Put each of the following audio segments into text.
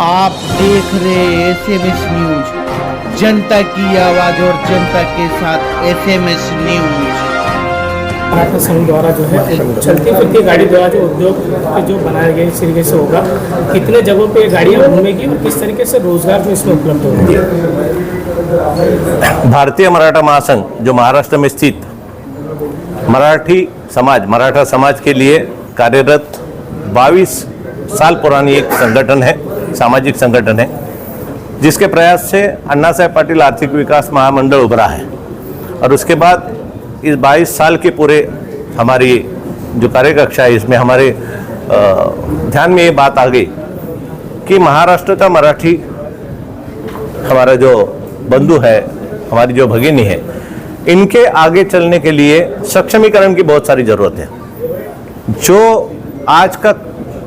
आप देख रहे एसएमएस न्यूज, जनता की आवाज और जनता के साथ एसएमएस न्यूज। मराठा संघ द्वारा जो है चलती फिरती गाड़ी द्वारा जो उद्योग जो बनाए गए इस तरीके से होगा, कितने जगहों पे गाड़ियाँ घूमेगी और किस तरीके से रोजगार जो इसमें उपलब्ध होगा। भारतीय मराठा महासंघ जो महाराष्ट्र में स्थित मराठा समाज के लिए कार्यरत 22 साल पुरानी एक संगठन है, सामाजिक संगठन है, जिसके प्रयास से अन्ना साहेब पाटिल आर्थिक विकास महामंडल उभरा है। और उसके बाद इस 22 साल के पूरे हमारी जो कार्यकक्षा है, इसमें हमारे ध्यान में ये बात आ गई कि महाराष्ट्र का मराठी हमारा जो बंधु है, हमारी जो भगिनी है, इनके आगे चलने के लिए सक्षमीकरण की बहुत सारी ज़रूरत है। जो आज का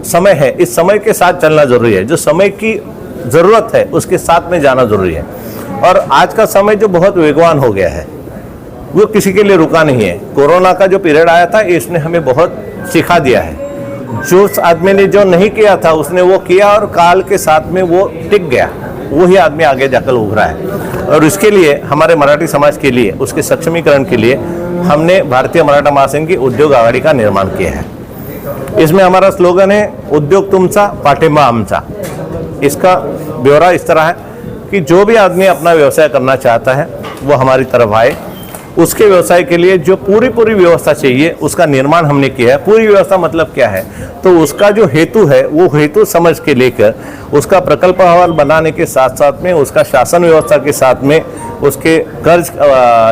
समय है, इस समय के साथ चलना जरूरी है। जो समय की ज़रूरत है उसके साथ में जाना जरूरी है। और आज का समय जो बहुत वेगवान हो गया है, वो किसी के लिए रुका नहीं है। कोरोना का जो पीरियड आया था, इसने हमें बहुत सिखा दिया है। जो आदमी ने जो नहीं किया था उसने वो किया और काल के साथ में वो टिक गया, वही आदमी आगे जाकर उभरा है। और इसके लिए हमारे मराठी समाज के लिए, उसके सक्षमीकरण के लिए हमने भारतीय मराठा महासंघ की उद्योग आघाड़ी का निर्माण किया है। इसमें हमारा स्लोगन है, उद्योग तुमचा पाठिंबा आमचा। इसका ब्यौरा इस तरह है कि जो भी आदमी अपना व्यवसाय करना चाहता है वो हमारी तरफ आए। उसके व्यवसाय के लिए जो पूरी व्यवस्था चाहिए उसका निर्माण हमने किया है। पूरी व्यवस्था मतलब क्या है, तो उसका जो हेतु है वो हेतु समझ के लेकर उसका प्रकल्प अहवाल बनाने के साथ साथ में उसका शासन व्यवस्था के साथ में, उसके कर्ज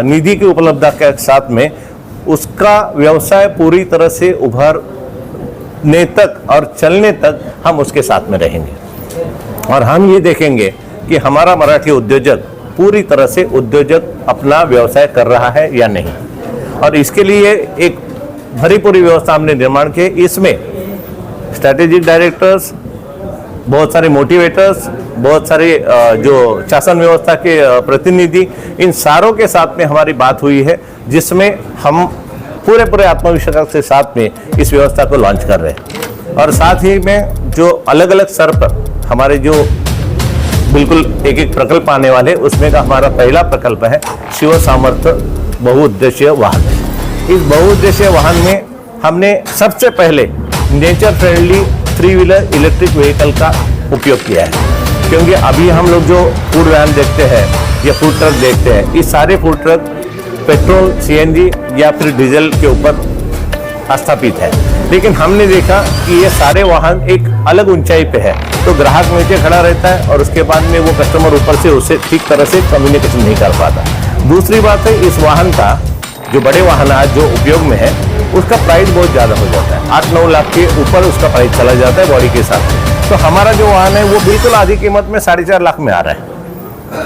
निधि की उपलब्धता के साथ में उसका व्यवसाय पूरी तरह से उभरने तक और चलने तक हम उसके साथ में रहेंगे। और हम ये देखेंगे कि हमारा मराठी उद्योजक पूरी तरह से उद्योजक अपना व्यवसाय कर रहा है या नहीं। और इसके लिए एक पूरी व्यवस्था हमने निर्माण की। इसमें स्ट्रैटेजिक डायरेक्टर्स, बहुत सारे मोटिवेटर्स, बहुत सारे जो शासन व्यवस्था के प्रतिनिधि, इन सारों के साथ में हमारी बात हुई है, जिसमें हम पूरे आत्मविश्वास के साथ में इस व्यवस्था को लॉन्च कर रहे हैं। और साथ ही में जो अलग अलग स्तर पर हमारे जो बिल्कुल एक प्रकल्प आने वाले, उसमें का हमारा पहला प्रकल्प है शिव सामर्थ्य बहुउद्देशीय वाहन। इस बहुउद्देशीय वाहन में हमने सबसे पहले nature friendly 3 wheeler electric vehicle का उपयोग किया है। क्योंकि अभी हम लोग जो फूड वैन देखते हैं या फूड ट्रक देखते हैं, इस सारे फूड ट्रक पेट्रोल, सीएनजी या फिर डीजल के ऊपर स्थापित है। लेकिन हमने देखा कि ये सारे वाहन एक अलग ऊंचाई पे है, तो ग्राहक नीचे खड़ा रहता है और उसके बाद में वो कस्टमर ऊपर से उससे ठीक तरह से कम्युनिकेशन नहीं कर पाता। दूसरी बात है, इस वाहन का जो बड़े वाहन आज जो उपयोग में है, उसका प्राइस बहुत ज़्यादा हो जाता है। 8-9 लाख के ऊपर उसका प्राइस चला जाता है बॉडी के साथ। तो हमारा जो वाहन है वो बिल्कुल आधी कीमत में 4.5 लाख में आ रहा है।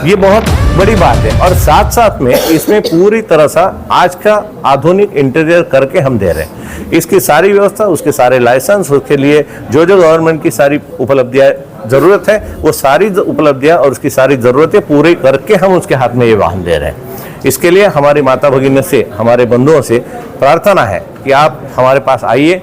ये बहुत बड़ी बात है। और साथ साथ में इसमें पूरी तरह से आज का आधुनिक इंटीरियर करके हम दे रहे हैं। इसकी सारी व्यवस्था, उसके सारे लाइसेंस, उसके लिए जो गवर्नमेंट की सारी उपलब्धियाँ ज़रूरत है, वो सारी उपलब्धियाँ और उसकी सारी ज़रूरतें पूरी करके हम उसके हाथ में ये वाहन दे रहे हैं। इसके लिए हमारी माता भगिनी से, हमारे बंधुओं से प्रार्थना है कि आप हमारे पास आइए,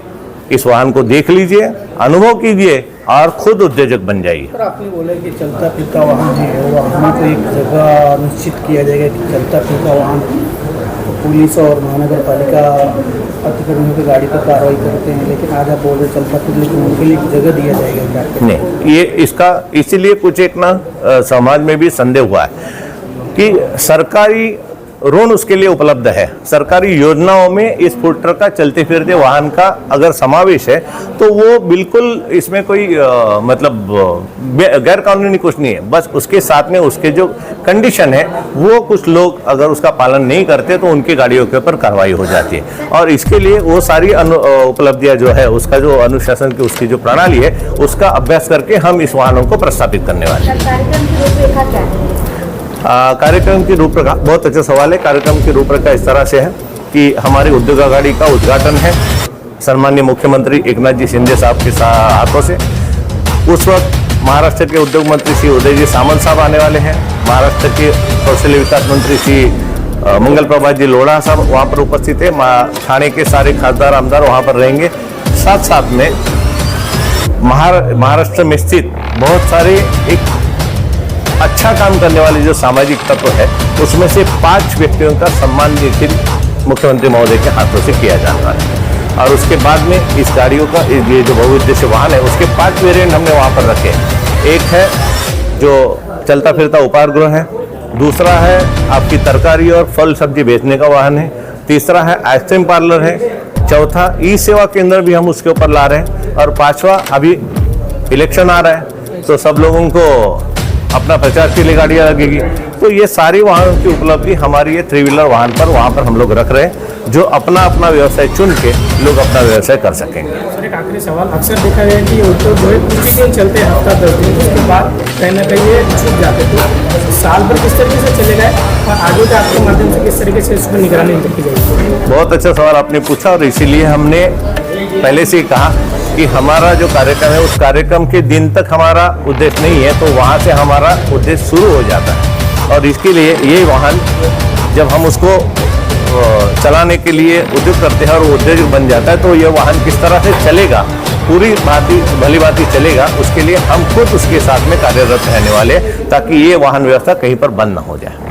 इस वाहन को देख लीजिए, अनुभव कीजिए और खुद उद्योजक बन जाइए। सर, आपने बोला कि चलता फिरता वाहन है, वाहन को एक जगह निश्चित किया जाएगा कि चलता फिरता वाहन, तो पुलिस और महानगर पालिका अतिक्रमणों की गाड़ी पर कार्रवाई करते हैं, लेकिन आज आप बोल रहे चलता फिर, लेकिन उनके लिए जगह दिया जाएगा नहीं। ये इसका इसीलिए कुछ एक ना समाज में भी संदेह हुआ है कि सरकारी ऋण उसके लिए उपलब्ध है। सरकारी योजनाओं में इस फूड ट्रक का चलते फिरते वाहन का अगर समावेश है, तो वो बिल्कुल इसमें कोई मतलब गैर कानूनी कुछ नहीं है। बस उसके साथ में उसके जो कंडीशन है, वो कुछ लोग अगर उसका पालन नहीं करते तो उनकी गाड़ियों के ऊपर कार्रवाई हो जाती है। और इसके लिए वो सारी उपलब्धियाँ जो है, उसका जो अनुशासन की उसकी जो प्रणाली है, उसका अभ्यास करके हम इस वाहनों को प्रस्थापित करने वाले हैं। कार्यक्रम की रूपरेखा, बहुत अच्छा सवाल है। कार्यक्रम की रूपरेखा इस तरह से है कि हमारी उद्योग आघाड़ी का उद्घाटन है सम्माननीय मुख्यमंत्री एकनाथ जी शिंदे साहब के हाथों से। उस वक्त महाराष्ट्र के उद्योग मंत्री श्री उदयजी सामंत साहब आने वाले हैं। महाराष्ट्र के कौशल्य विकास मंत्री श्री मंगल प्रभात जी लोढ़ा साहब वहाँ पर उपस्थित है। थाने के सारे खासदार आमदार वहाँ पर रहेंगे। साथ साथ में महाराष्ट्र में स्थित बहुत सारे एक अच्छा काम करने वाले जो सामाजिक तत्व है उसमें से 5 व्यक्तियों का सम्मान निश्चित मुख्यमंत्री महोदय के हाथों से किया जाता है। और उसके बाद में इस गाड़ियों का ये जो बहुउद्देश्य वाहन है उसके 5 वेरिएंट हमने वहाँ पर रखे हैं। एक है जो चलता फिरता उपहार गृह है, दूसरा है आपकी तरकारी और फल सब्जी बेचने का वाहन है, तीसरा है आइसक्रीम पार्लर है, चौथा ई सेवा केंद्र भी हम उसके ऊपर ला रहे हैं, और 5वां अभी इलेक्शन आ रहा है तो सब लोगों को अपना प्रचार के लिए गाड़ियाँ लगेगी। तो ये सारी वाहनों की उपलब्धि हमारी ये 3 व्हीलर वाहन पर वहाँ पर हम लोग रख रहे हैं, जो अपना अपना व्यवसाय चुन के लोग अपना व्यवसाय कर सकेंगे। सर एक आखिरी सवाल, अक्सर देखा गया है कि ये ऑटो जो है कुछ ही दिन चलते हैं, हफ्ता 10 दिन, उसके बाद कहीं ना कहीं ये छूट जाते, तो साल भर किस तरीके से चलेगा और आगे के आपके माध्यम से किस तरीके से इसमें निगरानी की जाएगी? बहुत अच्छा सवाल आपने पूछा, और इसीलिए हमने पहले से ही कहा कि हमारा जो कार्यक्रम है उस कार्यक्रम के दिन तक हमारा उद्देश्य नहीं है, तो वहाँ से हमारा उद्देश्य शुरू हो जाता है। और इसके लिए ये वाहन जब हम उसको चलाने के लिए उद्योग करते हैं और वो उद्योग बन जाता है, तो ये वाहन किस तरह से चलेगा, पूरी भली भांति चलेगा, उसके लिए हम खुद उसके साथ में कार्यरत रहने वाले, ताकि ये वाहन व्यवस्था कहीं पर बंद न हो जाए।